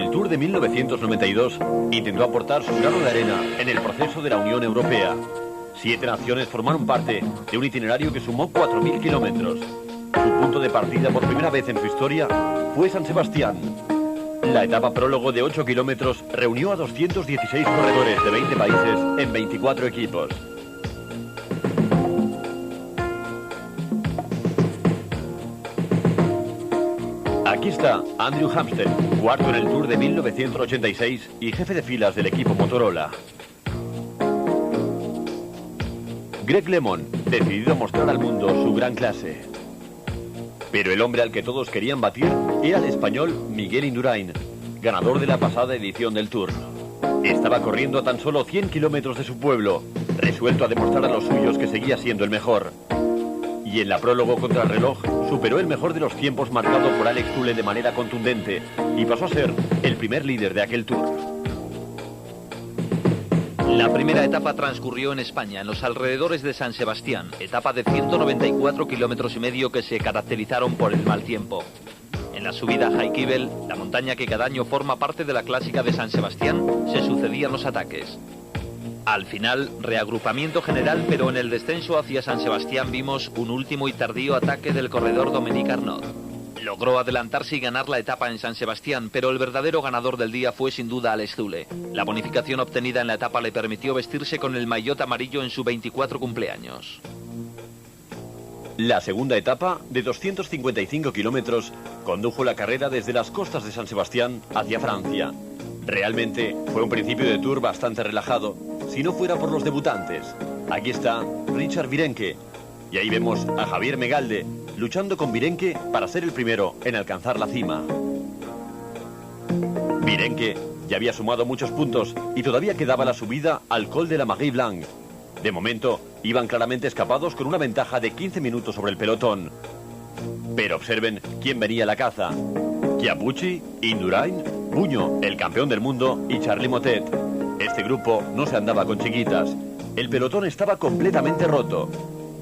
el Tour de 1992 intentó aportar su grano de arena en el proceso de la Unión Europea. 7 naciones formaron parte de un itinerario que sumó 4.000 kilómetros. Su punto de partida por primera vez en su historia fue San Sebastián. La etapa prólogo de 8 kilómetros reunió a 216 corredores de 20 países en 24 equipos. Aquí está Andrew Hampstead, cuarto en el Tour de 1986 y jefe de filas del equipo Motorola. Greg LeMond, decidido a mostrar al mundo su gran clase. Pero el hombre al que todos querían batir era el español Miguel Indurain, ganador de la pasada edición del Tour. Estaba corriendo a tan solo 100 kilómetros de su pueblo, resuelto a demostrar a los suyos que seguía siendo el mejor. Y en la prólogo contra el reloj superó el mejor de los tiempos marcado por Alex Zülle de manera contundente y pasó a ser el primer líder de aquel Tour. La primera etapa transcurrió en España, en los alrededores de San Sebastián, etapa de 194 kilómetros y medio que se caracterizaron por el mal tiempo. En la subida a Jaikibel, la montaña que cada año forma parte de la clásica de San Sebastián, se sucedían los ataques. Al final, reagrupamiento general, pero en el descenso hacia San Sebastián vimos un último y tardío ataque del corredor Dominique Arnaud. Logró adelantarse y ganar la etapa en San Sebastián, pero el verdadero ganador del día fue sin duda Alex Zülle. La bonificación obtenida en la etapa le permitió vestirse con el maillot amarillo en su 24 cumpleaños. La segunda etapa, de 255 kilómetros, condujo la carrera desde las costas de San Sebastián hacia Francia. Realmente fue un principio de Tour bastante relajado, si no fuera por los debutantes. Aquí está Richard Virenque, y ahí vemos a Javier Megalde luchando con Virenque para ser el primero en alcanzar la cima. Virenque ya había sumado muchos puntos y todavía quedaba la subida al Col de la Marie Blanche. De momento, iban claramente escapados con una ventaja de 15 minutos sobre el pelotón. Pero observen quién venía a la caza. Chiappucci, Indurain, Buño, el campeón del mundo, y Charly Motet. Este grupo no se andaba con chiquitas. El pelotón estaba completamente roto.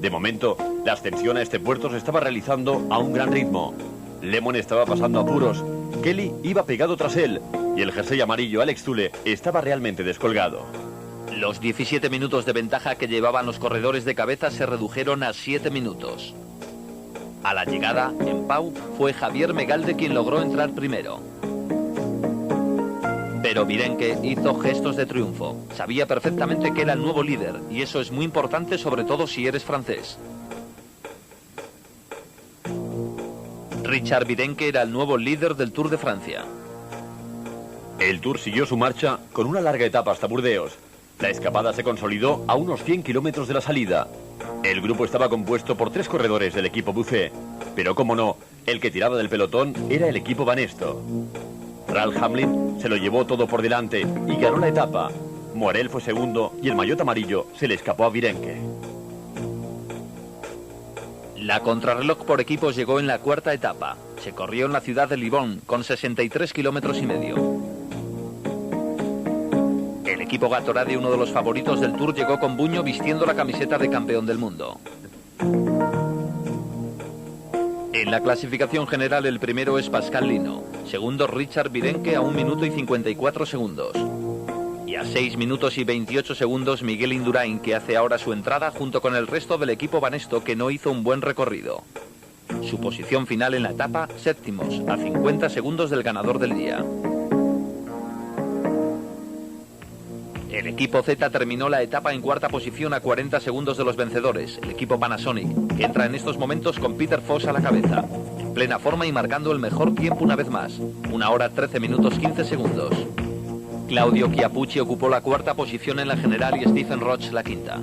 De momento, la ascensión a este puerto se estaba realizando a un gran ritmo. LeMond estaba pasando apuros, Kelly iba pegado tras él, y el jersey amarillo Alex Zülle estaba realmente descolgado. Los 17 minutos de ventaja que llevaban los corredores de cabeza se redujeron a 7 minutos. A la llegada, en Pau, fue Javier Megalde quien logró entrar primero. Pero Virenque hizo gestos de triunfo. Sabía perfectamente que era el nuevo líder, y eso es muy importante, sobre todo si eres francés. Richard Virenque era el nuevo líder del Tour de Francia. El Tour siguió su marcha con una larga etapa hasta Burdeos. La escapada se consolidó a unos 100 kilómetros de la salida. El grupo estaba compuesto por 3 corredores del equipo Buffet, pero como no, el que tiraba del pelotón era el equipo Banesto. Ralph Hamlin se lo llevó todo por delante y ganó la etapa. Morel fue segundo y el maillot amarillo se le escapó a Virenque. La contrarreloj por equipos llegó en la cuarta etapa. Se corrió en la ciudad de Libourne con 63 kilómetros y medio. El equipo Gatorade, uno de los favoritos del Tour, llegó con Buño vistiendo la camiseta de campeón del mundo. En la clasificación general el primero es Pascal Lino, segundo Richard Virenque a 1 minuto y 54 segundos. Y a 6 minutos y 28 segundos Miguel Indurain, que hace ahora su entrada junto con el resto del equipo Banesto, que no hizo un buen recorrido. Su posición final en la etapa, séptimos, a 50 segundos del ganador del día. El equipo Z terminó la etapa en cuarta posición a 40 segundos de los vencedores, el equipo Panasonic, que entra en estos momentos con Peter Foss a la cabeza, en plena forma y marcando el mejor tiempo una vez más, 1 hora 13 minutos 15 segundos. Claudio Chiappucci ocupó la cuarta posición en la general y Stephen Roche la quinta.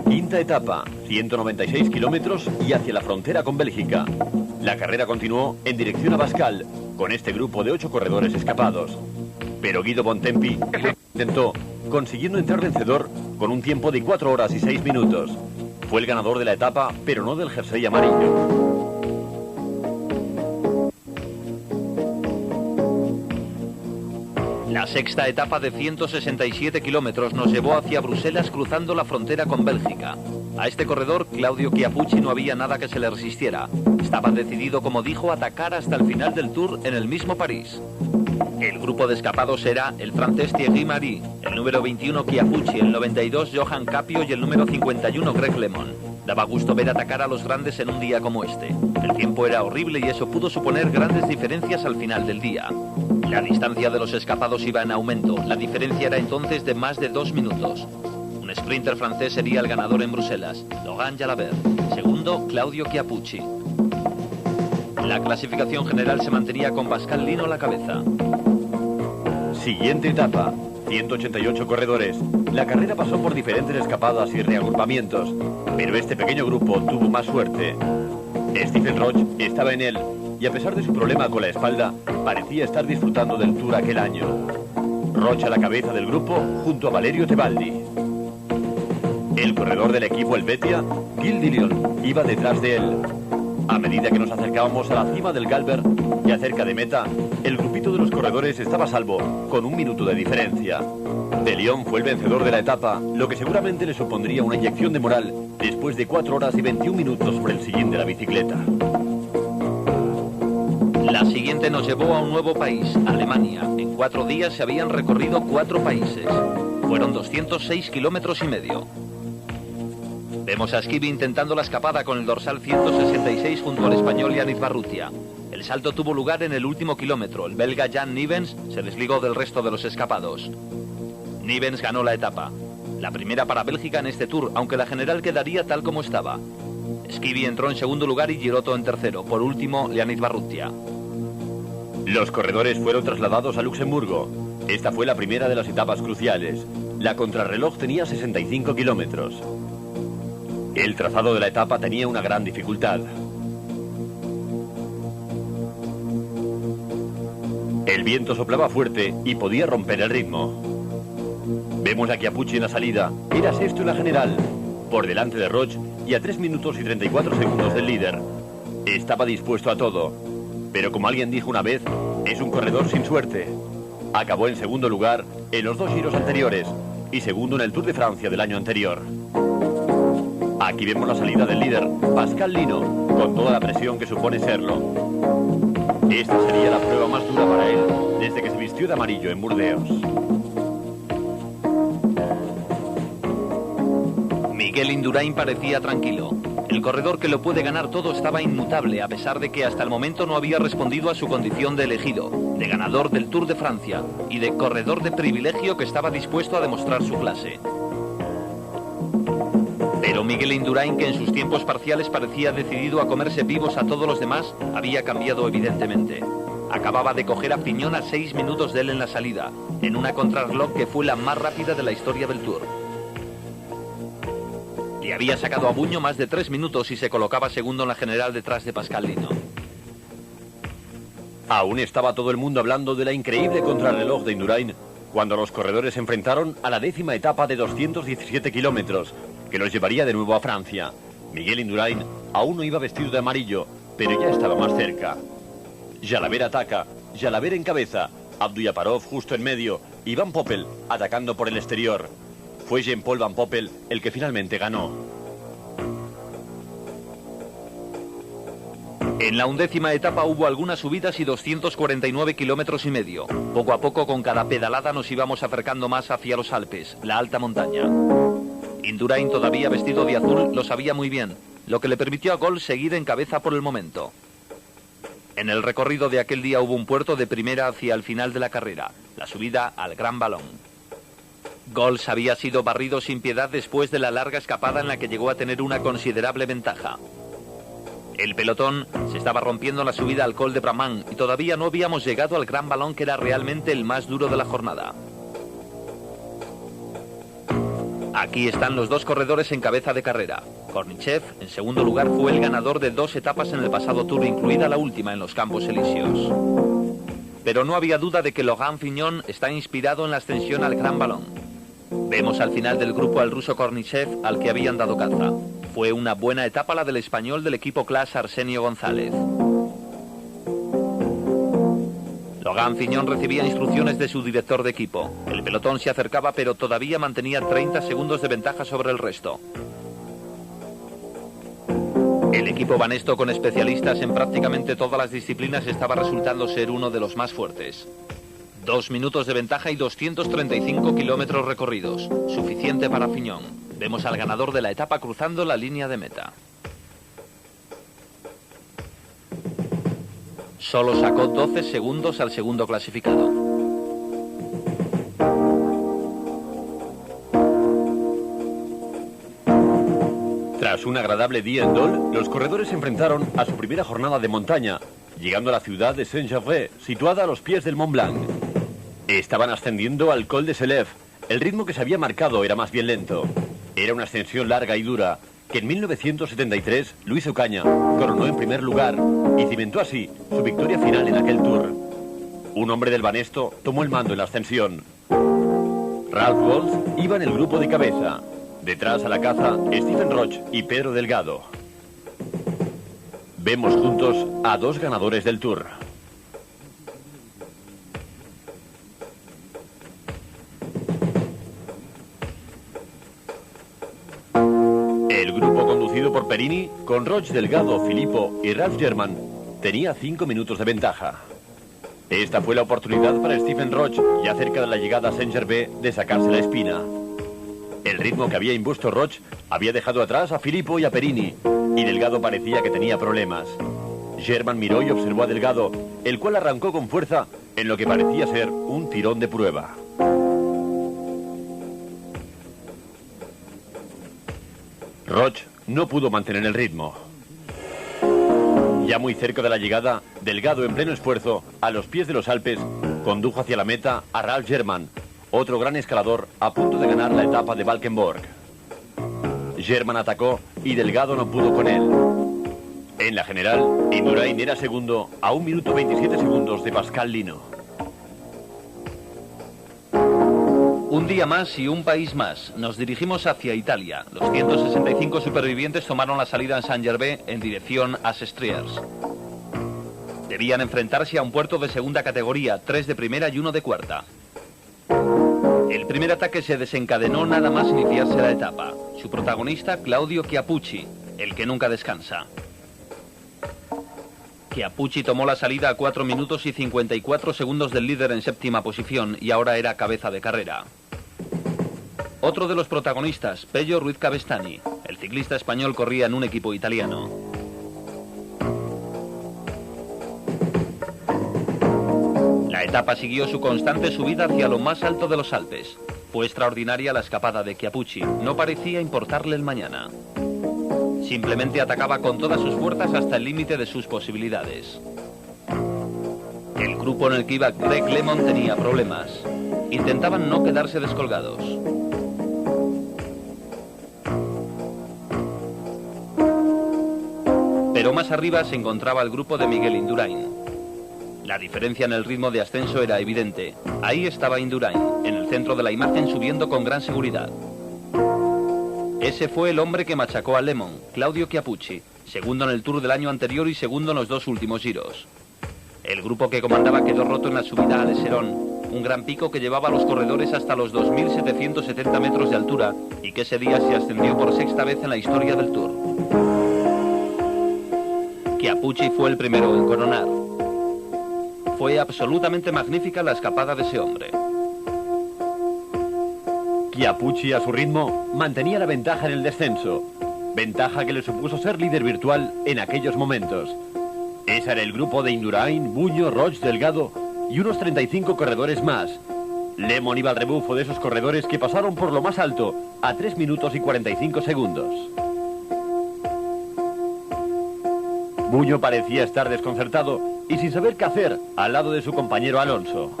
Quinta etapa, 196 kilómetros y hacia la frontera con Bélgica. La carrera continuó en dirección a Bascal, con este grupo de 8 corredores escapados. Pero Guido Bontempi intentó, consiguiendo entrar vencedor con un tiempo de 4 horas y 6 minutos. Fue el ganador de la etapa, pero no del jersey amarillo. La sexta etapa de 167 kilómetros nos llevó hacia Bruselas cruzando la frontera con Bélgica. A este corredor, Claudio Chiappucci, no había nada que se le resistiera. Estaba decidido, como dijo, a atacar hasta el final del Tour en el mismo París. El grupo de escapados era el francés Thierry Marie, el número 21 Chiappucci, el 92 Johan Capio y el número 51 Greg LeMond. Daba gusto ver atacar a los grandes en un día como este. El tiempo era horrible y eso pudo suponer grandes diferencias al final del día. La distancia de los escapados iba en aumento. La diferencia era entonces de más de 2 minutos. Un sprinter francés sería el ganador en Bruselas, Laurent Jalabert. Segundo, Claudio Chiappucci. La clasificación general se mantenía con Pascal Lino a la cabeza. Siguiente etapa, 188 corredores. La carrera pasó por diferentes escapadas y reagrupamientos, pero este pequeño grupo tuvo más suerte. Stephen Roche estaba en él, y a pesar de su problema con la espalda, parecía estar disfrutando del Tour aquel año. Roche a la cabeza del grupo, junto a Valerio Tebaldi. El corredor del equipo Helvetia, Gil Dilion, iba detrás de él. A medida que nos acercábamos a la cima del Galbert, ya cerca de meta, el grupito de los corredores estaba a salvo, con 1 minuto de diferencia. De Lyon fue el vencedor de la etapa, lo que seguramente le supondría una inyección de moral después de 4 horas y 21 minutos sobre el sillín de la bicicleta. La siguiente nos llevó a un nuevo país, Alemania. En 4 días se habían recorrido 4 países. Fueron 206 kilómetros y medio. Vemos a Schivi intentando la escapada con el dorsal 166 junto al español Yannick Barrutia. El salto tuvo lugar en el último kilómetro. El belga Jan Nivens se desligó del resto de los escapados. Nivens ganó la etapa. La primera para Bélgica en este Tour, aunque la general quedaría tal como estaba. Schivi entró en segundo lugar y Girotto en tercero. Por último, Yannick Barrutia. Los corredores fueron trasladados a Luxemburgo. Esta fue la primera de las etapas cruciales. La contrarreloj tenía 65 kilómetros. El trazado de la etapa tenía una gran dificultad. El viento soplaba fuerte y podía romper el ritmo. Vemos a Chiappucci en la salida. Era sexto en la general, por delante de Roche y a 3 minutos y 34 segundos del líder. Estaba dispuesto a todo, pero como alguien dijo una vez, es un corredor sin suerte. Acabó en segundo lugar en los 2 giros anteriores y segundo en el Tour de Francia del año anterior. Aquí vemos la salida del líder, Pascal Lino, con toda la presión que supone serlo. Esta sería la prueba más dura para él desde que se vistió de amarillo en Burdeos. Miguel Indurain parecía tranquilo. El corredor que lo puede ganar todo estaba inmutable, a pesar de que hasta el momento no había respondido a su condición de elegido, de ganador del Tour de Francia y de corredor de privilegio que estaba dispuesto a demostrar su clase. Pero Miguel Indurain, que en sus tiempos parciales parecía decidido a comerse vivos a todos los demás, había cambiado evidentemente. Acababa de coger a Fignon a 6 minutos de él en la salida, en una contrarreloj que fue la más rápida de la historia del Tour. Le había sacado a Buño más de 3 minutos y se colocaba segundo en la general detrás de Pascal Lino. Aún estaba todo el mundo hablando de la increíble contrarreloj de Indurain cuando los corredores se enfrentaron a la 10ª etapa de 217 kilómetros, que los llevaría de nuevo a Francia. Miguel Indurain aún no iba vestido de amarillo, pero ya estaba más cerca. Jalabert ataca, Jalabert en cabeza, Abdullaparov justo en medio y Van Poppel atacando por el exterior. Fue Jean-Paul Van Poppel el que finalmente ganó. En la 11ª etapa hubo algunas subidas y 249 kilómetros y medio. Poco a poco, con cada pedalada, nos íbamos acercando más hacia los Alpes, la alta montaña. Indurain, todavía vestido de azul, lo sabía muy bien, lo que le permitió a Gol seguir en cabeza por el momento. En el recorrido de aquel día hubo un puerto de primera hacia el final de la carrera, la subida al Gran Balón. Gols había sido barrido sin piedad después de la larga escapada en la que llegó a tener una considerable ventaja. El pelotón se estaba rompiendo en la subida al Col de Bramant y todavía no habíamos llegado al Gran Balón, que era realmente el más duro de la jornada. Aquí están los 2 corredores en cabeza de carrera. Kornichev, en segundo lugar, fue el ganador de 2 etapas en el pasado Tour, incluida la última en los Campos Elíseos. Pero no había duda de que Laurent Fignon está inspirado en la ascensión al Gran Balón. Vemos al final del grupo al ruso Kornichev, al que habían dado caza. Fue una buena etapa la del español del equipo Class Arsenio González. Laurent Fignon recibía instrucciones de su director de equipo. El pelotón se acercaba, pero todavía mantenía 30 segundos de ventaja sobre el resto. El equipo Banesto, con especialistas en prácticamente todas las disciplinas, estaba resultando ser uno de los más fuertes. 2 minutos de ventaja y 235 kilómetros recorridos. Suficiente para Fignon. Vemos al ganador de la etapa cruzando la línea de meta. Solo sacó 12 segundos al segundo clasificado. Tras un agradable día en Dole, los corredores se enfrentaron a su primera jornada de montaña, llegando a la ciudad de Saint-Gervais, situada a los pies del Mont Blanc. Estaban ascendiendo al Col de Selève. El ritmo que se había marcado era más bien lento. Era una ascensión larga y dura, que en 1973 Luis Ocaña coronó en primer lugar y cimentó así su victoria final en aquel Tour. Un hombre del Banesto tomó el mando en la ascensión. Ralph Walsh iba en el grupo de cabeza. Detrás a la caza, Stephen Roche y Pedro Delgado. Vemos juntos a dos ganadores del Tour. El grupo conducido por Perini, con Roche, Delgado, Filippo y Ralf German, tenía 5 minutos de ventaja. Esta fue la oportunidad para Stephen Roche, ya cerca de la llegada a Saint-Gervais, de sacarse la espina. El ritmo que había impuesto Roche había dejado atrás a Filippo y a Perini, y Delgado parecía que tenía problemas. German miró y observó a Delgado, el cual arrancó con fuerza en lo que parecía ser un tirón de prueba. Roche no pudo mantener el ritmo. Ya muy cerca de la llegada, Delgado, en pleno esfuerzo, a los pies de los Alpes, condujo hacia la meta a Ralf German, otro gran escalador a punto de ganar la etapa de Valkenburg. German atacó y Delgado no pudo con él. En la general, Indurain era segundo a 1 minuto 27 segundos de Pascal Lino. Un día más y un país más. Nos dirigimos hacia Italia. Los 165 supervivientes tomaron la salida en Saint-Gervais en dirección a Sestriers. Debían enfrentarse a un puerto de segunda categoría, 3 de primera y 1 de cuarta. El primer ataque se desencadenó nada más iniciarse la etapa. Su protagonista, Claudio Chiappucci, el que nunca descansa. Chiappucci tomó la salida a 4 minutos y 54 segundos del líder en séptima posición y ahora era cabeza de carrera. Otro de los protagonistas, Pello Ruiz Cabestany. El ciclista español corría en un equipo italiano. La etapa siguió su constante subida hacia lo más alto de los Alpes. Fue extraordinaria la escapada de Chiappucci. No parecía importarle el mañana. Simplemente atacaba con todas sus fuerzas hasta el límite de sus posibilidades. El grupo en el que iba Greg LeMond tenía problemas. Intentaban no quedarse descolgados. Pero más arriba se encontraba el grupo de Miguel Indurain. La diferencia en el ritmo de ascenso era evidente. Ahí estaba Indurain, en el centro de la imagen, subiendo con gran seguridad. Ese fue el hombre que machacó a LeMond, Claudio Chiappucci, segundo en el Tour del año anterior y segundo en los 2 últimos giros. El grupo que comandaba quedó roto en la subida a Leserón, un gran pico que llevaba a los corredores hasta los 2.770 metros de altura y que ese día se ascendió por 6ª vez en la historia del Tour. Chiappucci fue el primero en coronar. Fue absolutamente magnífica la escapada de ese hombre. Chiappucci, a su ritmo, mantenía la ventaja en el descenso. Ventaja que le supuso ser líder virtual en aquellos momentos. Ese era el grupo de Indurain, Buño, Roche, Delgado y unos 35 corredores más. LeMond iba al rebufo de esos corredores que pasaron por lo más alto a 3 minutos y 45 segundos. Buño parecía estar desconcertado y sin saber qué hacer al lado de su compañero Alonso.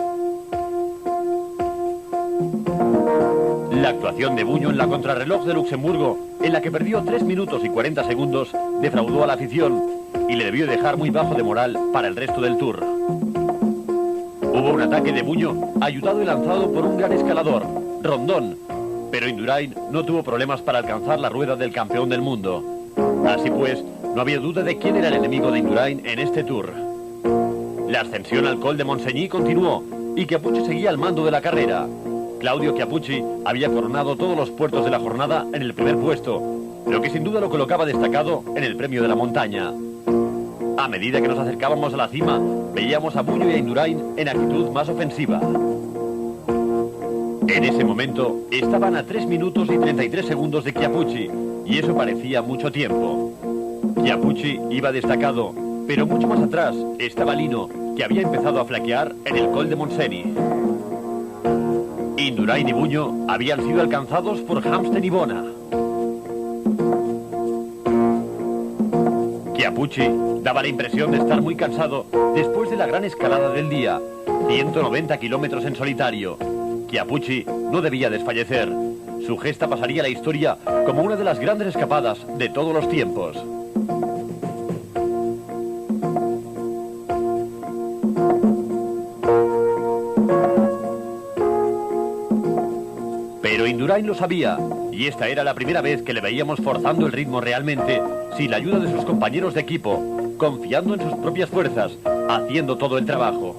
La actuación de Buño en la contrarreloj de Luxemburgo, en la que perdió 3 minutos y 40 segundos, defraudó a la afición y le debió dejar muy bajo de moral para el resto del Tour. Hubo un ataque de Buño, ayudado y lanzado por un gran escalador, Rondón, pero Indurain no tuvo problemas para alcanzar la rueda del campeón del mundo. Así pues, no había duda de quién era el enemigo de Indurain en este Tour. La ascensión al Col de Montseny continuó y Chiappucci seguía al mando de la carrera. Claudio Chiappucci había coronado todos los puertos de la jornada en el primer puesto, lo que sin duda lo colocaba destacado en el premio de la montaña. A medida que nos acercábamos a la cima, veíamos a Buño y a Indurain en actitud más ofensiva. En ese momento, estaban a 3 minutos y 33 segundos de Chiappucci, y eso parecía mucho tiempo. Chiappucci iba destacado, pero mucho más atrás estaba Lino, que había empezado a flaquear en el Col de Montseny. Indurain y Buño habían sido alcanzados por Hamsten y Bona. Chiappucci daba la impresión de estar muy cansado después de la gran escalada del día, 190 kilómetros en solitario. Chiappucci no debía desfallecer. Su gesta pasaría a la historia como una de las grandes escapadas de todos los tiempos. Pero Indurain lo sabía, y esta era la primera vez que le veíamos forzando el ritmo realmente, sin la ayuda de sus compañeros de equipo, confiando en sus propias fuerzas, haciendo todo el trabajo.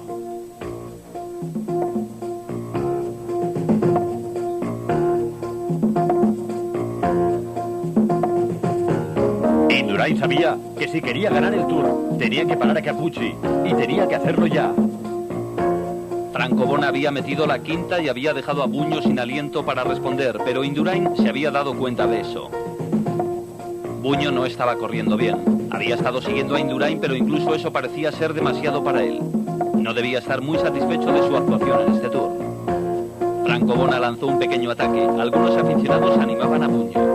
Indurain sabía que si quería ganar el Tour, tenía que parar a Chiappucci, y tenía que hacerlo ya. Franco Bona había metido la quinta y había dejado a Buño sin aliento para responder, pero Indurain se había dado cuenta de eso. Buño no estaba corriendo bien. Había estado siguiendo a Indurain, pero incluso eso parecía ser demasiado para él. No debía estar muy satisfecho de su actuación en este Tour. Franco Bona lanzó un pequeño ataque. Algunos aficionados animaban a Buño.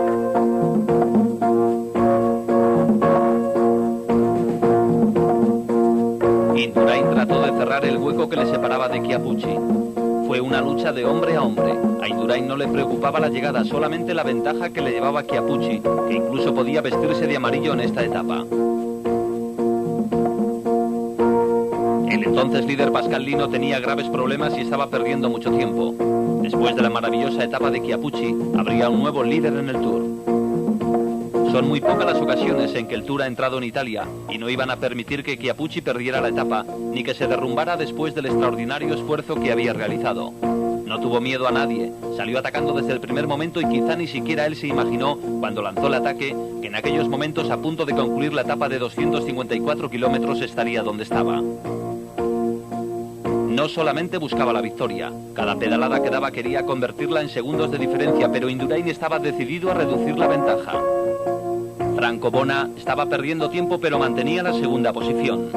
Indurain trató de cerrar el hueco que le separaba de Chiappucci. Fue una lucha de hombre a hombre. A Indurain no le preocupaba la llegada, solamente la ventaja que le llevaba Chiappucci, que incluso podía vestirse de amarillo en esta etapa. El entonces líder Pascal Lino tenía graves problemas y estaba perdiendo mucho tiempo. Después de la maravillosa etapa de Chiappucci, habría un nuevo líder en el Tour. Son muy pocas las ocasiones en que el Tour ha entrado en Italia y no iban a permitir que Chiappucci perdiera la etapa ni que se derrumbara después del extraordinario esfuerzo que había realizado. No tuvo miedo a nadie, salió atacando desde el primer momento y quizá ni siquiera él se imaginó, cuando lanzó el ataque, que en aquellos momentos a punto de concluir la etapa de 254 kilómetros estaría donde estaba. No solamente buscaba la victoria, cada pedalada que daba quería convertirla en segundos de diferencia, pero Indurain estaba decidido a reducir la ventaja. Franco Bona estaba perdiendo tiempo, pero mantenía la segunda posición.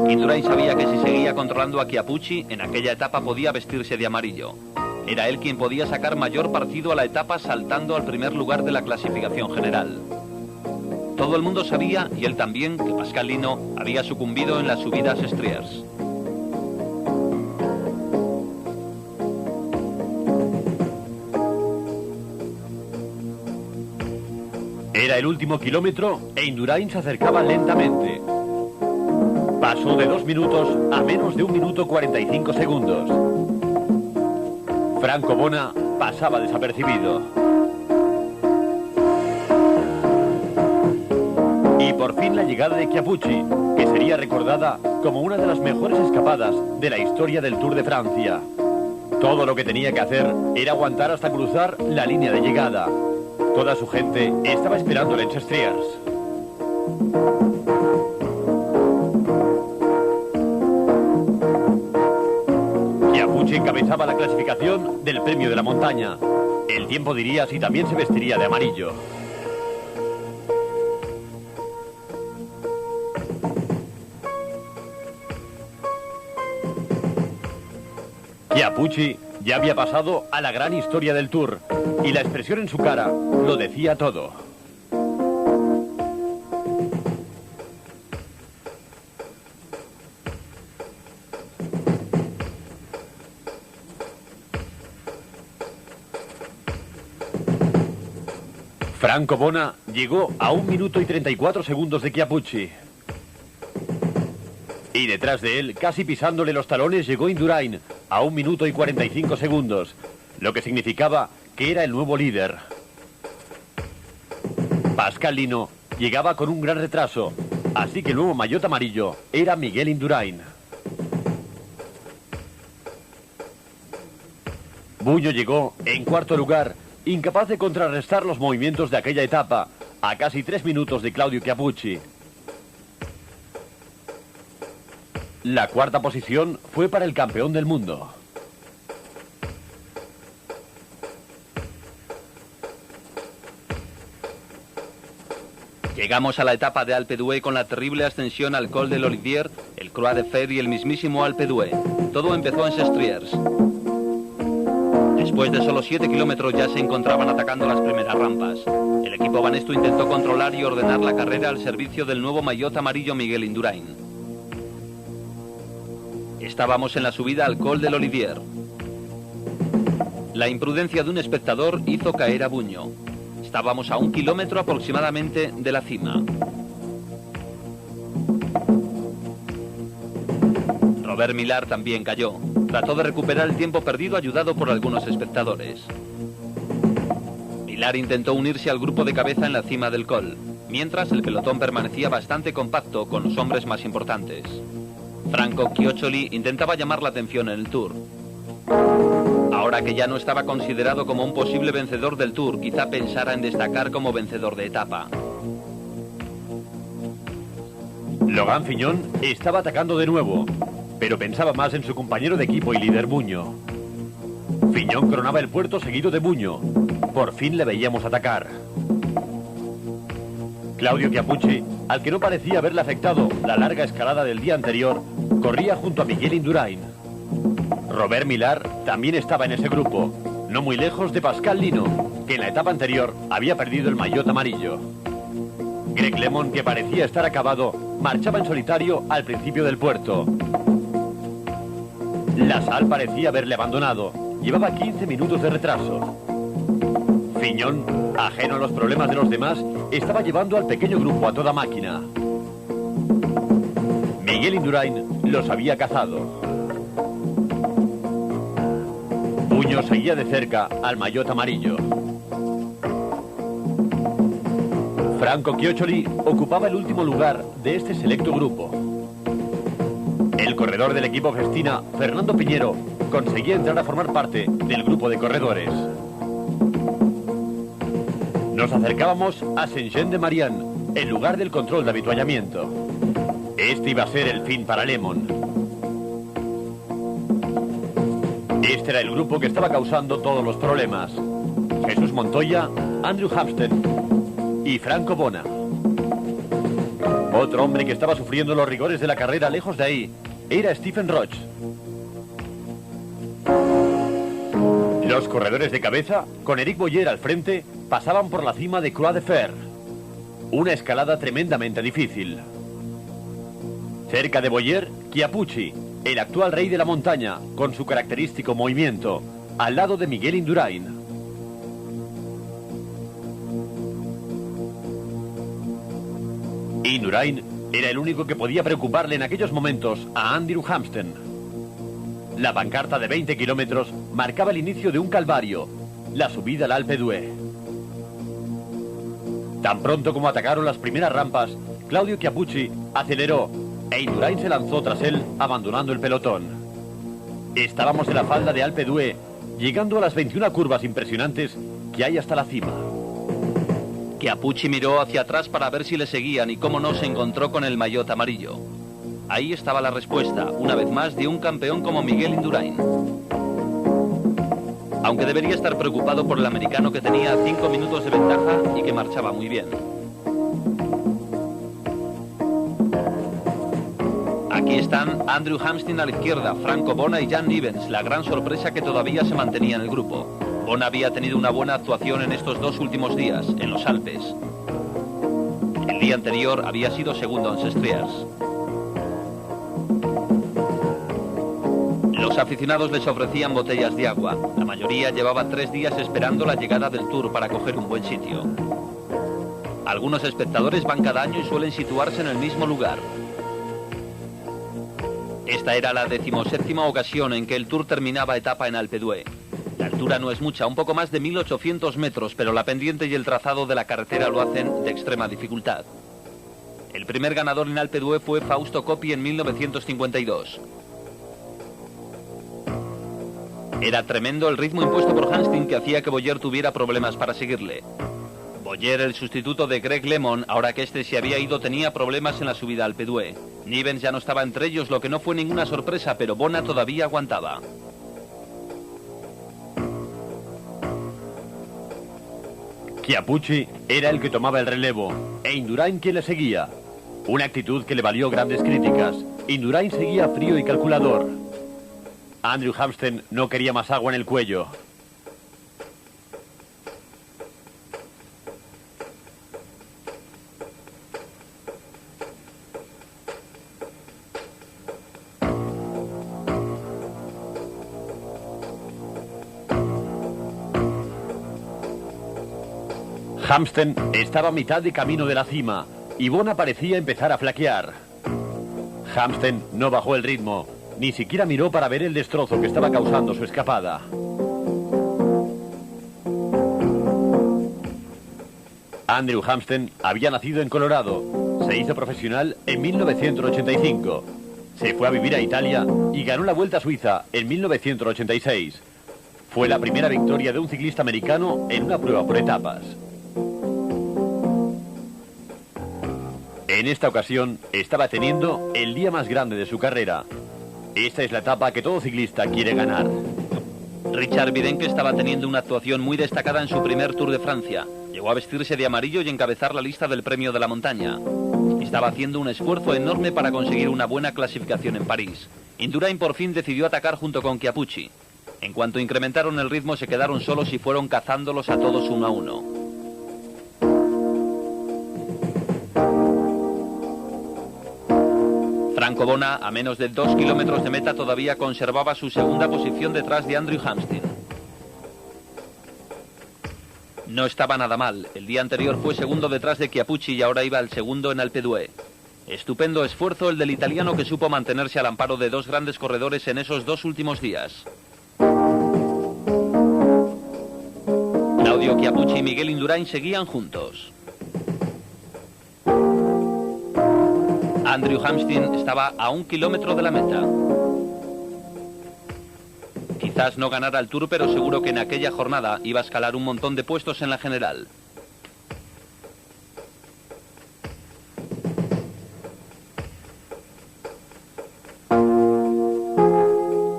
Indurain sabía que si seguía controlando a Chiappucci, en aquella etapa podía vestirse de amarillo. Era él quien podía sacar mayor partido a la etapa saltando al primer lugar de la clasificación general. Todo el mundo sabía, y él también, que Pascal Lino había sucumbido en las subidas Striers. Era el último kilómetro e Indurain se acercaba lentamente. Pasó de 2 minutos a menos de 1 minuto 45 segundos. Franco Bona pasaba desapercibido. Y por fin la llegada de Chiappucci, que sería recordada como una de las mejores escapadas de la historia del Tour de Francia. Todo lo que tenía que hacer era aguantar hasta cruzar la línea de llegada. Toda su gente estaba esperando en Striers. Chiappucci encabezaba la clasificación del premio de la montaña. El tiempo diría si también se vestiría de amarillo. Chiappucci ya había pasado a la gran historia del Tour, y la expresión en su cara lo decía todo. Franco Bona llegó a 1 minuto y 34 segundos de Chiappucci. Y detrás de él, casi pisándole los talones, llegó Indurain a 1 minuto y 45 segundos, lo que significaba que era el nuevo líder. Pascal Lino llegaba con un gran retraso, así que el nuevo maillot amarillo era Miguel Indurain. Buño llegó en 4º lugar, incapaz de contrarrestar los movimientos de aquella etapa, a casi 3 minutos de Claudio Chiappucci. La cuarta posición fue para el campeón del mundo. Llegamos a la etapa de Alpe d'Huez con la terrible ascensión al Col de l'Olivier, el Croix de Fer y el mismísimo Alpe d'Huez. Todo empezó en Sestriers. Después de solo 7 kilómetros ya se encontraban atacando las primeras rampas. El equipo Banesto intentó controlar y ordenar la carrera al servicio del nuevo maillot amarillo Miguel Indurain. Estábamos en la subida al Col de l'Olivier. La imprudencia de un espectador hizo caer a Buño. Estábamos a 1 kilómetro aproximadamente de la cima. Robert Millar también cayó. Trató de recuperar el tiempo perdido ayudado por algunos espectadores. Millar intentó unirse al grupo de cabeza en la cima del col, mientras el pelotón permanecía bastante compacto con los hombres más importantes. Franco Chioccioli intentaba llamar la atención en el Tour. Ahora que ya no estaba considerado como un posible vencedor del Tour, quizá pensara en destacar como vencedor de etapa. Logan Fignon estaba atacando de nuevo, pero pensaba más en su compañero de equipo y líder Buño. Fignon coronaba el puerto seguido de Buño. Por fin le veíamos atacar. Claudio Chiappucci, al que no parecía haberle afectado la larga escalada del día anterior, corría junto a Miguel Indurain. Robert Millar también estaba en ese grupo, no muy lejos de Pascal Lino, que en la etapa anterior había perdido el maillot amarillo. Greg LeMond, que parecía estar acabado, marchaba en solitario al principio del puerto. Lassalle parecía haberle abandonado, llevaba 15 minutos de retraso. Fignon, ajeno a los problemas de los demás, estaba llevando al pequeño grupo a toda máquina. Miguel Indurain los había cazado. Buño seguía de cerca al maillot amarillo. Franco Chioccioli ocupaba el último lugar de este selecto grupo. El corredor del equipo Festina, Fernando Piñero, conseguía entrar a formar parte del grupo de corredores. Nos acercábamos a Saint-Jean-de-Maurienne, el lugar del control de avituallamiento. Este iba a ser el fin para LeMond. Este era el grupo que estaba causando todos los problemas. Jesús Montoya, Andrew Hampsten y Franco Bona. Otro hombre que estaba sufriendo los rigores de la carrera lejos de ahí era Stephen Roche. Los corredores de cabeza, con Eric Boyer al frente, pasaban por la cima de Croix de Fer. Una escalada tremendamente difícil. Cerca de Boyer, Chiappucci, el actual rey de la montaña, con su característico movimiento, al lado de Miguel Indurain. Indurain era el único que podía preocuparle en aquellos momentos a Andrew Hampsten. La pancarta de 20 kilómetros marcaba el inicio de un calvario, la subida al Alpe d'Huez. Tan pronto como atacaron las primeras rampas, Claudio Chiappucci aceleró e Indurain se lanzó tras él, abandonando el pelotón. Estábamos en la falda de Alpe d'Huez, llegando a las 21 curvas impresionantes que hay hasta la cima. Chiappucci miró hacia atrás para ver si le seguían y cómo no se encontró con el maillot amarillo. Ahí estaba la respuesta, una vez más, de un campeón como Miguel Indurain. Aunque debería estar preocupado por el americano que tenía 5 minutos de ventaja y que marchaba muy bien. Aquí están Andrew Hampsten a la izquierda, Franco Bona y Jan Nivens, la gran sorpresa que todavía se mantenía en el grupo. Bona había tenido una buena actuación en estos 2 últimos días, en los Alpes. El día anterior había sido segundo en Sestriers. Los aficionados les ofrecían botellas de agua. La mayoría llevaba 3 días esperando la llegada del Tour para coger un buen sitio. Algunos espectadores van cada año y suelen situarse en el mismo lugar. Esta era la 17ª ocasión en que el Tour terminaba etapa en Alpe d'Huez. La altura no es mucha, un poco más de 1800 metros, pero la pendiente y el trazado de la carretera lo hacen de extrema dificultad. El primer ganador en Alpe d'Huez fue Fausto Coppi en 1952. Era tremendo el ritmo impuesto por Hampsten, que hacía que Boyer tuviera problemas para seguirle. Boyer, el sustituto de Greg LeMond, ahora que este se había ido, tenía problemas en la subida al Alpe-d'Huez. Nivens ya no estaba entre ellos, lo que no fue ninguna sorpresa, pero Bona todavía aguantaba. Chiappucci era el que tomaba el relevo, e Indurain quien le seguía. Una actitud que le valió grandes críticas. Indurain seguía frío y calculador. Andrew Hampsten no quería más agua en el cuello. Hampsten estaba a mitad de camino de la cima y Bona parecía empezar a flaquear. Hampsten no bajó el ritmo, ni siquiera miró para ver el destrozo que estaba causando su escapada. Andrew Hampsten había nacido en Colorado, se hizo profesional en 1985, se fue a vivir a Italia y ganó la Vuelta a Suiza en 1986. Fue la primera victoria de un ciclista americano en una prueba por etapas. En esta ocasión estaba teniendo el día más grande de su carrera. Esta es la etapa que todo ciclista quiere ganar. Richard Virenque estaba teniendo una actuación muy destacada en su primer Tour de Francia. Llegó a vestirse de amarillo y encabezar la lista del premio de la montaña. Estaba haciendo un esfuerzo enorme para conseguir una buena clasificación en París. Indurain por fin decidió atacar junto con Chiappucci. En cuanto incrementaron el ritmo, se quedaron solos y fueron cazándolos a todos uno a uno. Franco Bona, a menos de 2 kilómetros de meta, todavía conservaba su segunda posición detrás de Andrew Hampsten. No estaba nada mal. El día anterior fue segundo detrás de Chiappucci y ahora iba al segundo en Alpe-d'Huez. Estupendo esfuerzo el del italiano, que supo mantenerse al amparo de dos grandes corredores en esos 2 últimos días. Claudio Chiappucci y Miguel Indurain seguían juntos. Andrew Hampsten estaba a 1 kilómetro de la meta. Quizás no ganara el Tour, pero seguro que en aquella jornada iba a escalar un montón de puestos en la general.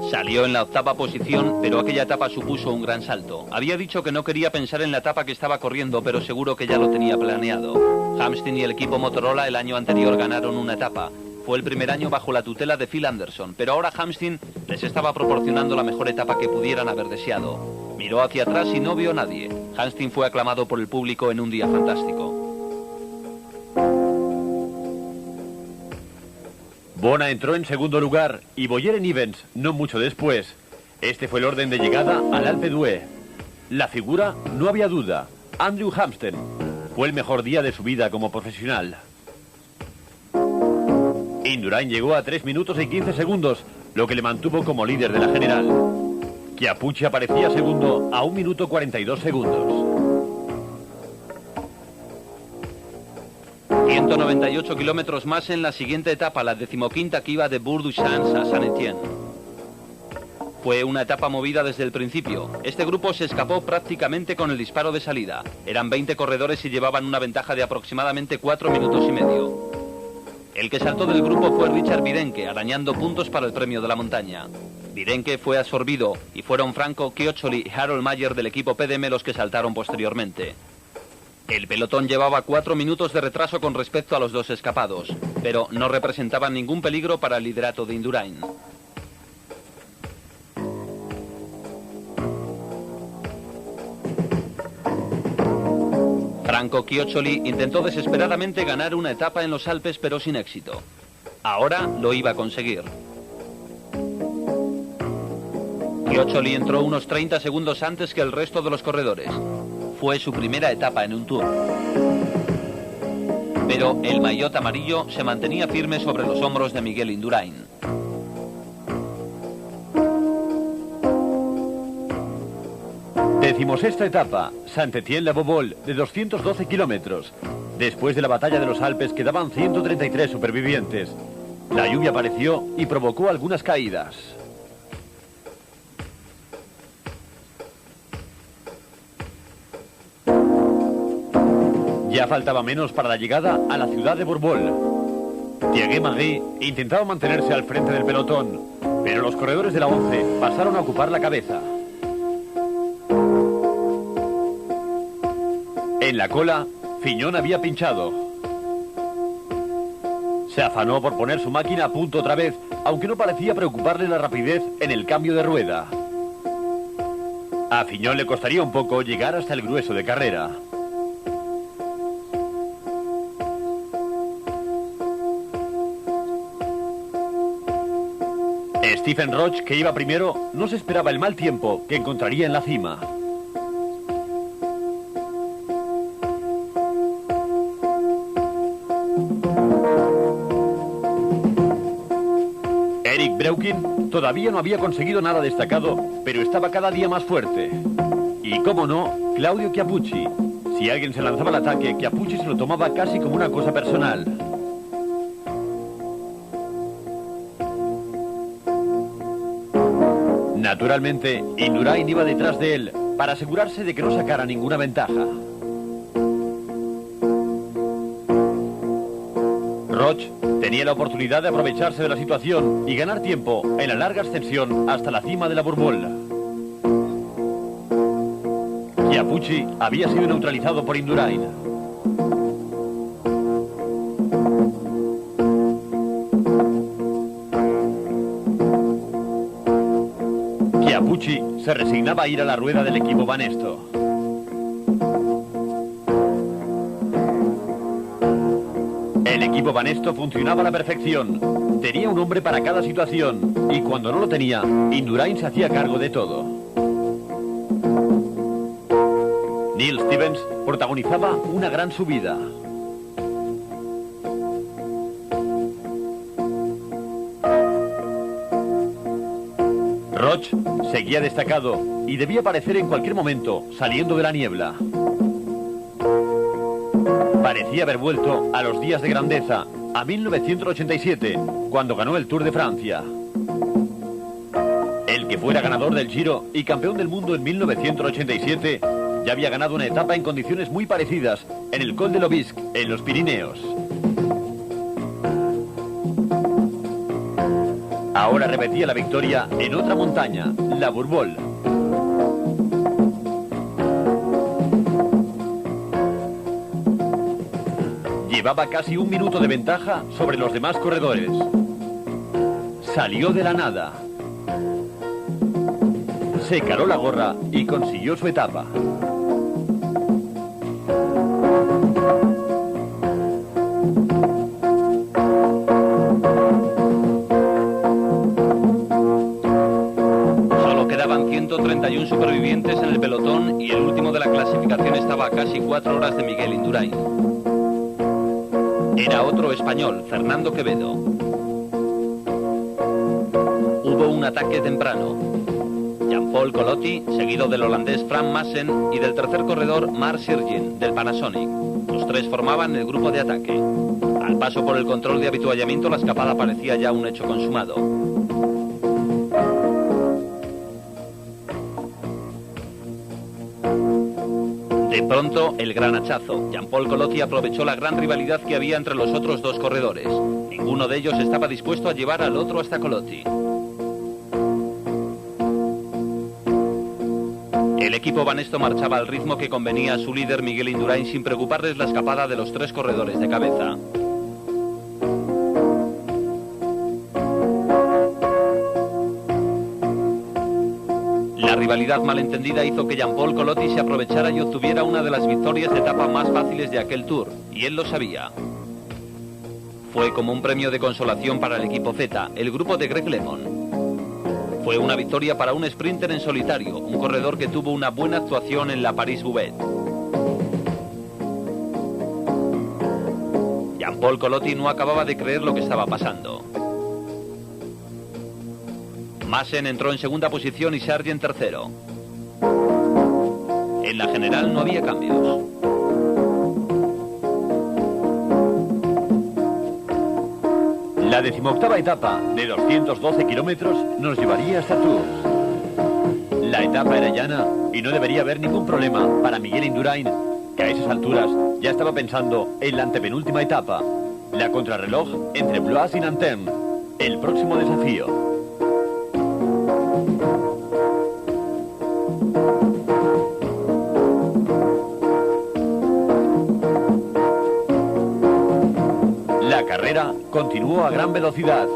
Salió en la 8ª posición, pero aquella etapa supuso un gran salto. Había dicho que no quería pensar en la etapa que estaba corriendo, pero seguro que ya lo tenía planeado. Hampsten y el equipo Motorola el año anterior ganaron una etapa. Fue el primer año bajo la tutela de Phil Anderson, pero ahora Hampsten les estaba proporcionando la mejor etapa que pudieran haber deseado. Miró hacia atrás y no vio a nadie. Hampsten fue aclamado por el público en un día fantástico. Bona entró en segundo lugar y Boyer en Nivens no mucho después. Este fue el orden de llegada al Alpe-d'Huez. La figura, no había duda, Andrew Hampsten. Fue el mejor día de su vida como profesional. Indurain llegó a 3 minutos y 15 segundos, lo que le mantuvo como líder de la general. Chiappucci aparecía segundo a 1 minuto 42 segundos. 198 kilómetros más en la siguiente etapa, la 15ª, que iba de Bourg-du-Chans a Saint-Étienne. Fue una etapa movida desde el principio. Este grupo se escapó prácticamente con el disparo de salida. Eran 20 corredores y llevaban una ventaja de aproximadamente 4 minutos y medio. El que saltó del grupo fue Richard Virenque, arañando puntos para el premio de la montaña. Virenque fue absorbido y fueron Franco Chioccioli y Harold Mayer del equipo PDM los que saltaron posteriormente. El pelotón llevaba 4 minutos de retraso con respecto a los dos escapados, pero no representaban ningún peligro para el liderato de Indurain. Franco Chioccioli intentó desesperadamente ganar una etapa en los Alpes, pero sin éxito. Ahora lo iba a conseguir. Chioccioli entró unos 30 segundos antes que el resto de los corredores. Fue su primera etapa en un Tour. Pero el maillot amarillo se mantenía firme sobre los hombros de Miguel Indurain. Decimosexta etapa, Saint-Étienne-la-Bobol, de 212 kilómetros. Después de la batalla de los Alpes quedaban 133 supervivientes. La lluvia apareció y provocó algunas caídas. Ya faltaba menos para la llegada a la ciudad de Bourboule. Thierry Margy intentaba mantenerse al frente del pelotón, pero los corredores de la 11 pasaron a ocupar la cabeza. En la cola, Fignon había pinchado. Se afanó por poner su máquina a punto otra vez, aunque no parecía preocuparle la rapidez en el cambio de rueda. A Fignon le costaría un poco llegar hasta el grueso de carrera. Stephen Roche, que iba primero, no se esperaba el mal tiempo que encontraría en la cima. Eric Breukin todavía no había conseguido nada destacado, pero estaba cada día más fuerte. Y, cómo no, Claudio Chiappucci. Si alguien se lanzaba al ataque, Chiappucci se lo tomaba casi como una cosa personal. Naturalmente, Indurain iba detrás de él para asegurarse de que no sacara ninguna ventaja. Roche tenía la oportunidad de aprovecharse de la situación y ganar tiempo en la larga ascensión hasta la cima de la Bourboule. Chiappucci había sido neutralizado por Indurain. Chiappucci se resignaba a ir a la rueda del equipo Banesto. El equipo Banesto funcionaba a la perfección. Tenía un hombre para cada situación y cuando no lo tenía, Indurain se hacía cargo de todo. Neil Stevens protagonizaba una gran subida. Roche seguía destacado y debía aparecer en cualquier momento, saliendo de la niebla. Parecía haber vuelto a los días de grandeza, a 1987, cuando ganó el Tour de Francia. El que fuera ganador del Giro y campeón del mundo en 1987, ya había ganado una etapa en condiciones muy parecidas, en el Col de l'Aubisque, en los Pirineos. Ahora repetía la victoria en otra montaña, la Bourboule. Llevaba casi un minuto de ventaja sobre los demás corredores. Salió de la nada. Se caló la gorra y consiguió su etapa. Solo quedaban 131 supervivientes en el pelotón y el último de la clasificación estaba a casi 4 horas de Miguel Indurain. Era otro español, Fernando Quevedo. Hubo un ataque temprano. Jean-Paul Colotti, seguido del holandés Frank Maassen y del tercer corredor Marc Sirgin, del Panasonic. Los tres formaban el grupo de ataque. Al paso por el control de habituallamiento, la escapada parecía ya un hecho consumado. De pronto, el gran hachazo. Jean-Paul Colotti aprovechó la gran rivalidad que había entre los otros dos corredores. Ninguno de ellos estaba dispuesto a llevar al otro hasta Colotti. El equipo Banesto marchaba al ritmo que convenía a su líder Miguel Indurain sin preocuparles la escapada de los tres corredores de cabeza. La rivalidad malentendida hizo que Jean-Paul Colotti se aprovechara y obtuviera una de las victorias de etapa más fáciles de aquel Tour, y él lo sabía. Fue como un premio de consolación para el equipo Z, el grupo de Greg LeMond. Fue una victoria para un sprinter en solitario, un corredor que tuvo una buena actuación en la París-Roubaix. Jean-Paul Colotti no acababa de creer lo que estaba pasando. Maassen entró en segunda posición y Sargent tercero. En la general no había cambios. La 18ª etapa de 212 kilómetros nos llevaría hasta Tours. La etapa era llana y no debería haber ningún problema para Miguel Indurain, que a esas alturas ya estaba pensando en la antepenúltima etapa, la contrarreloj entre Blois y Nanterre, el próximo desafío. La carrera continuó a gran velocidad.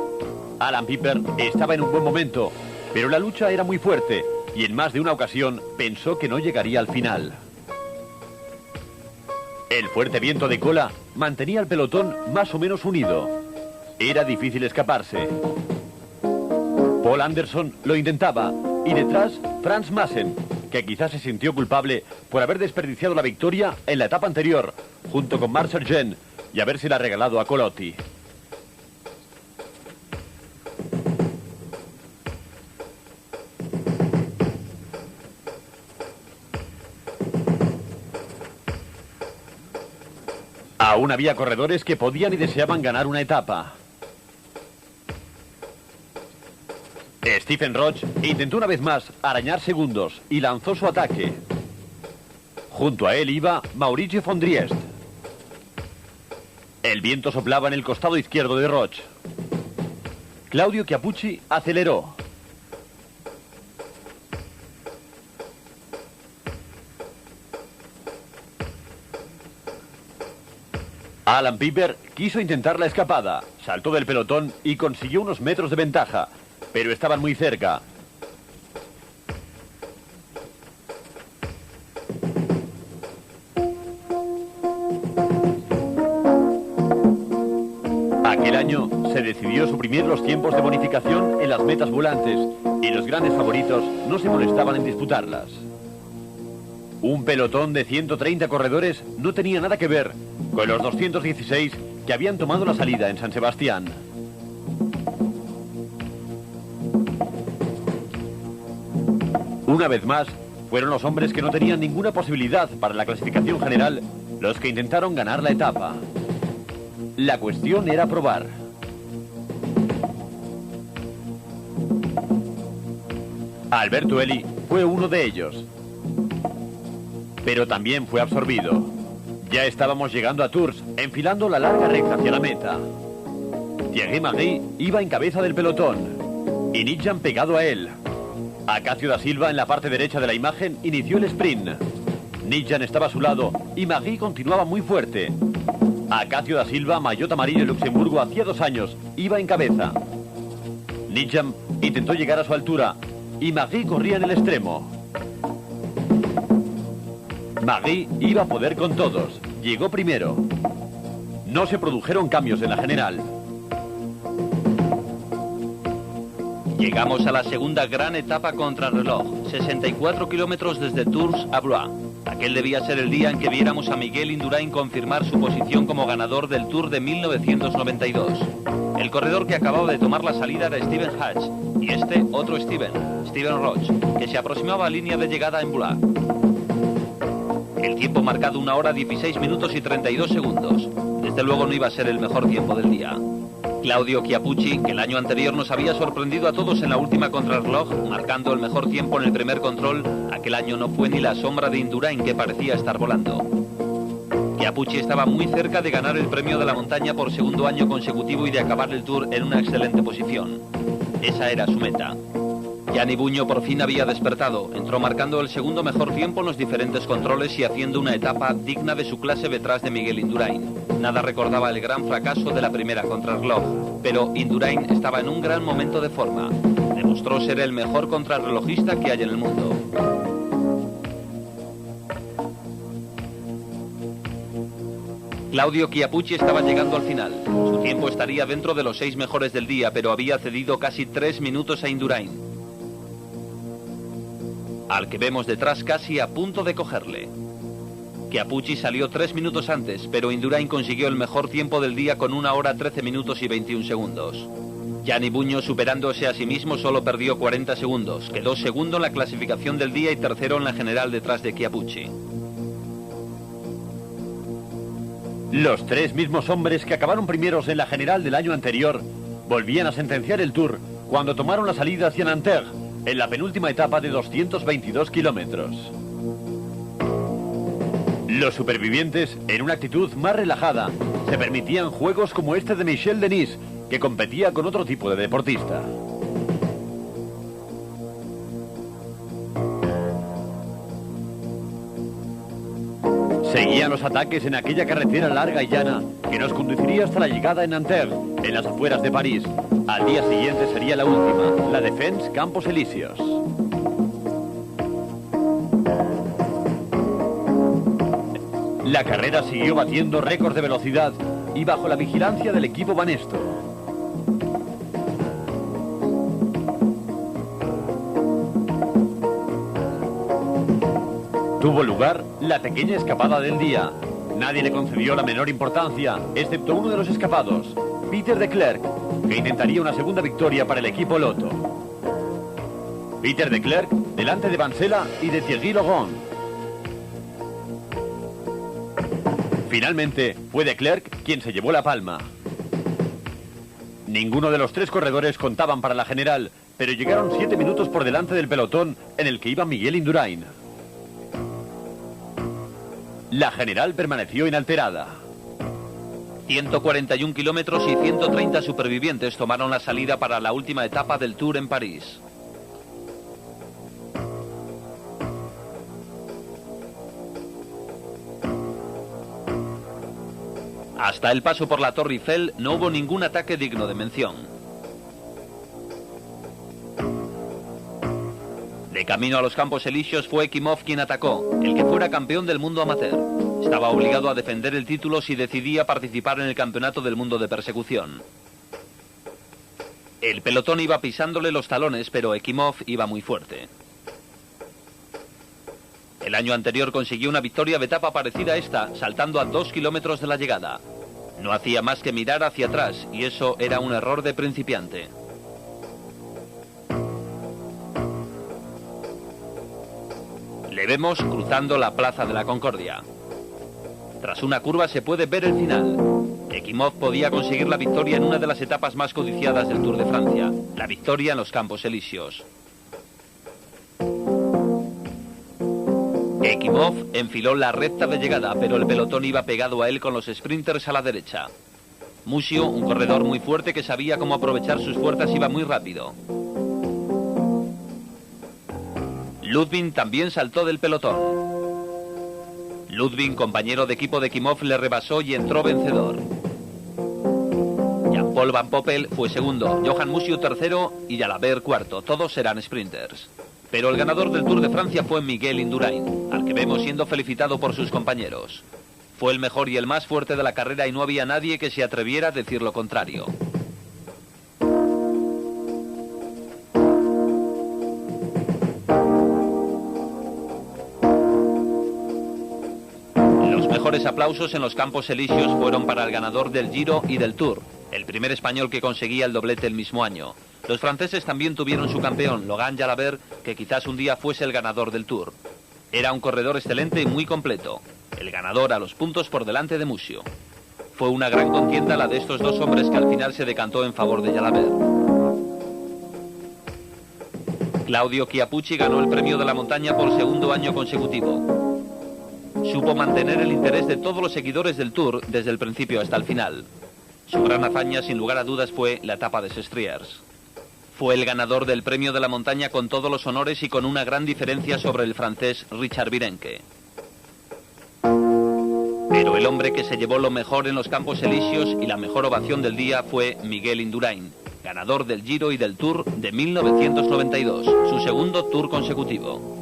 Alan Piper estaba en un buen momento, pero la lucha era muy fuerte y en más de una ocasión pensó que no llegaría al final. El fuerte viento de cola mantenía al pelotón más o menos unido. Era difícil escaparse. Paul Anderson lo intentaba y detrás Franz Maassen, que quizás se sintió culpable por haber desperdiciado la victoria en la etapa anterior, junto con Marc Sergent, y habérsela regalado a Colotti. Aún había corredores que podían y deseaban ganar una etapa. Stephen Roche intentó una vez más arañar segundos y lanzó su ataque. Junto a él iba Maurice von Driest. El viento soplaba en el costado izquierdo de Roche. Claudio Chiappucci aceleró. Alan Piper quiso intentar la escapada, saltó del pelotón y consiguió unos metros de ventaja, pero estaban muy cerca. Aquel año se decidió suprimir los tiempos de bonificación en las metas volantes y los grandes favoritos no se molestaban en disputarlas. Un pelotón de 130 corredores no tenía nada que ver con los 216 que habían tomado la salida en San Sebastián. Una vez más, fueron los hombres que no tenían ninguna posibilidad para la clasificación general los que intentaron ganar la etapa. La cuestión era probar. Alberto Eli fue uno de ellos, pero también fue absorbido. Ya estábamos llegando a Tours, enfilando la larga recta hacia la meta. Thierry Magny iba en cabeza del pelotón y Nijjan pegado a él. Acacio da Silva, en la parte derecha de la imagen, inició el sprint. Nijjan estaba a su lado y Magny continuaba muy fuerte. Acacio da Silva, maillot amarillo de Luxemburgo hacía 2 años, iba en cabeza. Nijjan intentó llegar a su altura y Magny corría en el extremo. Magny iba a poder con todos. Llegó primero. No se produjeron cambios en la general. Llegamos a la segunda gran etapa contrarreloj, 64 kilómetros desde Tours a Blois. Aquel debía ser el día en que viéramos a Miguel Indurain confirmar su posición como ganador del Tour de 1992. El corredor que acababa de tomar la salida era Steven Hatch, y este otro Steven Roche, que se aproximaba a línea de llegada en Blois. El tiempo marcado 1 hora 16 minutos y 32 segundos. Desde luego no iba a ser el mejor tiempo del día. Claudio Chiappucci, que el año anterior nos había sorprendido a todos en la última contrarreloj, marcando el mejor tiempo en el primer control, aquel año no fue ni la sombra de Indurain, que parecía estar volando. Chiappucci estaba muy cerca de ganar el premio de la montaña por segundo año consecutivo y de acabar el Tour en una excelente posición. Esa era su meta. Gianni Bugno por fin había despertado, entró marcando el segundo mejor tiempo en los diferentes controles y haciendo una etapa digna de su clase detrás de Miguel Indurain. Nada recordaba el gran fracaso de la primera contrarreloj, pero Indurain estaba en un gran momento de forma. Demostró ser el mejor contrarrelojista que hay en el mundo. Claudio Chiappucci estaba llegando al final. Su tiempo estaría dentro de los 6 mejores del día, pero había cedido casi 3 minutos a Indurain, al que vemos detrás casi a punto de cogerle. Chiappucci salió 3 minutos antes, pero Indurain consiguió el mejor tiempo del día con 1 hora 13 minutos y 21 segundos. Gianni Bugno, superándose a sí mismo, solo perdió 40 segundos. Quedó segundo en la clasificación del día y tercero en la general detrás de Chiappucci. Los 3 mismos hombres que acabaron primeros en la general del año anterior volvían a sentenciar el Tour cuando tomaron la salida hacia Nanterre, en la penúltima etapa de 222 kilómetros. Los supervivientes, en una actitud más relajada, se permitían juegos como este de Michel Denis, que competía con otro tipo de deportista. Seguían los ataques en aquella carretera larga y llana que nos conduciría hasta la llegada en Nanterre, en las afueras de París. Al día siguiente sería la última, la Défense Campos Elíseos. La carrera siguió batiendo récords de velocidad y bajo la vigilancia del equipo Banesto. Tuvo lugar la pequeña escapada del día. Nadie le concedió la menor importancia, excepto uno de los escapados, Peter de Klerk, que intentaría una segunda victoria para el equipo Lotto. Peter de Klerk, delante de Vansela y de Thierry Laurent. Finalmente, fue de Klerk quien se llevó la palma. Ninguno de los tres corredores contaban para la general, pero llegaron 7 minutos por delante del pelotón en el que iba Miguel Indurain. La general permaneció inalterada. 141 kilómetros y 130 supervivientes tomaron la salida para la última etapa del Tour en París. Hasta el paso por la Torre Eiffel no hubo ningún ataque digno de mención. De camino a los Campos Elíseos fue Ekimov quien atacó, el que fuera campeón del mundo amateur. Estaba obligado a defender el título si decidía participar en el Campeonato del Mundo de Persecución. El pelotón iba pisándole los talones, pero Ekimov iba muy fuerte. El año anterior consiguió una victoria de etapa parecida a esta, saltando a 2 kilómetros de la llegada. No hacía más que mirar hacia atrás, y eso era un error de principiante. Le vemos cruzando la Plaza de la Concordia. Tras una curva se puede ver el final. Ekimov podía conseguir la victoria en una de las etapas más codiciadas del Tour de Francia, la victoria en los Campos Elíseos. Ekimov enfiló la recta de llegada, pero el pelotón iba pegado a él con los sprinters a la derecha. Musio, un corredor muy fuerte que sabía cómo aprovechar sus fuerzas, iba muy rápido. Ludwig también saltó del pelotón. Ludwig, compañero de equipo de Ekimov, le rebasó y entró vencedor. Jean-Paul Van Poppel fue segundo, Johan Musio tercero y Jalabert cuarto. Todos eran sprinters. Pero el ganador del Tour de Francia fue Miguel Indurain, al que vemos siendo felicitado por sus compañeros. Fue el mejor y el más fuerte de la carrera y no había nadie que se atreviera a decir lo contrario. Los mejores aplausos en los Campos Elíseos fueron para el ganador del Giro y del Tour, el primer español que conseguía el doblete el mismo año. Los franceses también tuvieron su campeón, Laurent Jalabert, que quizás un día fuese el ganador del Tour. Era un corredor excelente y muy completo. El ganador a los puntos por delante de Musio. Fue una gran contienda la de estos dos hombres que al final se decantó en favor de Jalabert. Claudio Chiappucci ganó el premio de la montaña por segundo año consecutivo. Supo mantener el interés de todos los seguidores del Tour desde el principio hasta el final. Su gran hazaña, sin lugar a dudas, fue la etapa de Sestriers. Fue el ganador del premio de la montaña con todos los honores y con una gran diferencia sobre el francés Richard Virenque. Pero el hombre que se llevó lo mejor en los Campos Elíseos y la mejor ovación del día fue Miguel Indurain, ganador del Giro y del Tour de 1992, su segundo Tour consecutivo.